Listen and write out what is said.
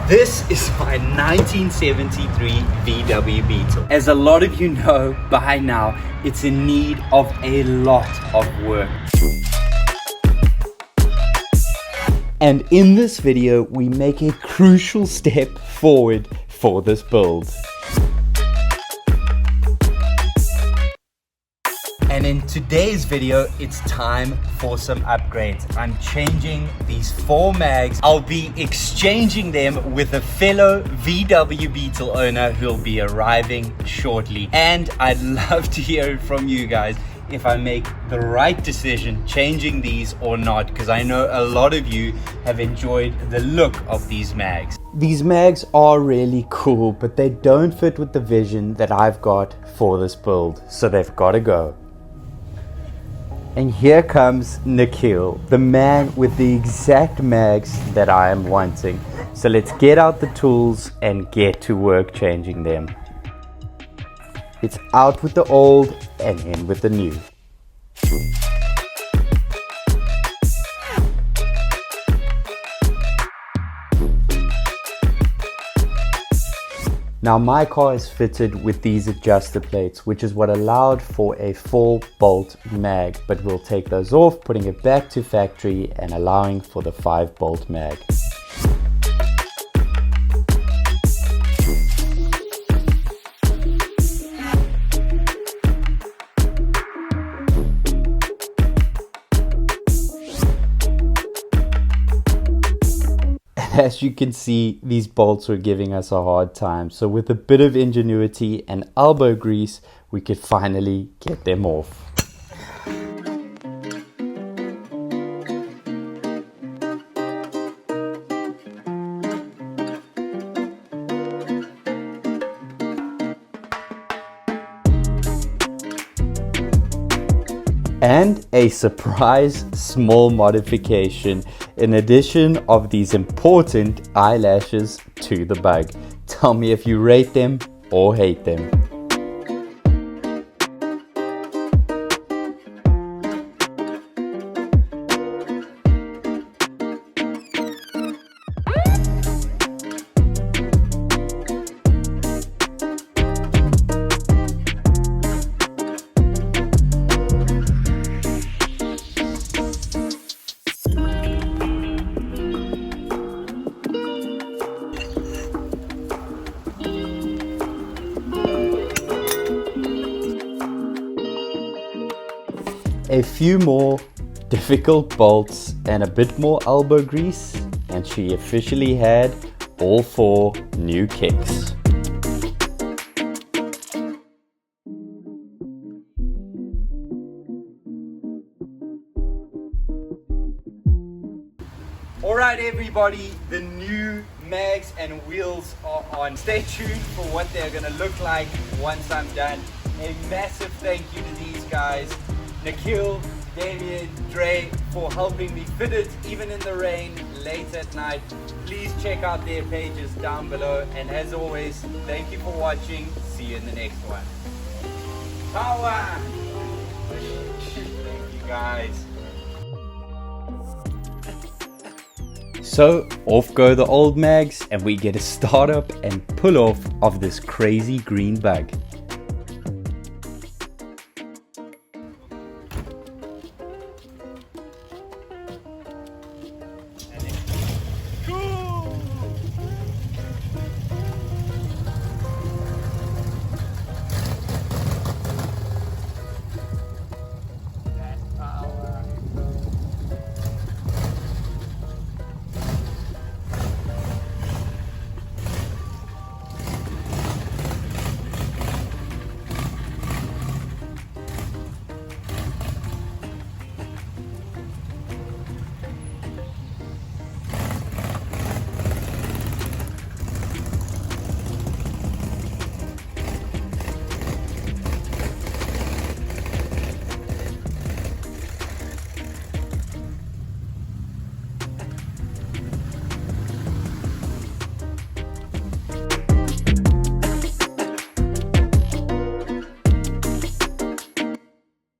This is my 1973 VW Beetle. As a lot of you know by now, it's in need of a lot of work. And in this video, we make a crucial step forward for this build. And in today's video, it's time for some upgrades. I'm changing these 4 mags. I'll be exchanging them with a fellow VW Beetle owner who'll be arriving shortly. And I'd love to hear from you guys if I make the right decision changing these or not, because I know a lot of you have enjoyed the look of these mags. These mags are really cool, but they don't fit with the vision that I've got for this build, so they've got to go. And here comes Nikhil, the man with the exact mags that I am wanting. So let's get out the tools and get to work changing them. It's out with the old and in with the new. Now my car is fitted with these adjuster plates, which is what allowed for a 4-bolt mag, but we'll take those off, putting it back to factory and allowing for the 5-bolt mag. As you can see, these bolts were giving us a hard time, so with a bit of ingenuity and elbow grease, we could finally get them off. And a surprise small modification, in addition of these important eyelashes to the bug. Tell me if you rate them or hate them. A few more difficult bolts and a bit more elbow grease, and she officially had all 4 new kicks. Alright everybody, the new mags and wheels are on. Stay tuned for what they're going to look like once I'm done. A massive thank you to these guys. Nikhil, Damien, Dre, for helping me fit it even in the rain late at night. Please check out their pages down below, and as always, thank you for watching. See you in the next one. Power! Thank you guys. So off go the old mags and we get a start up and pull off of this crazy green bug.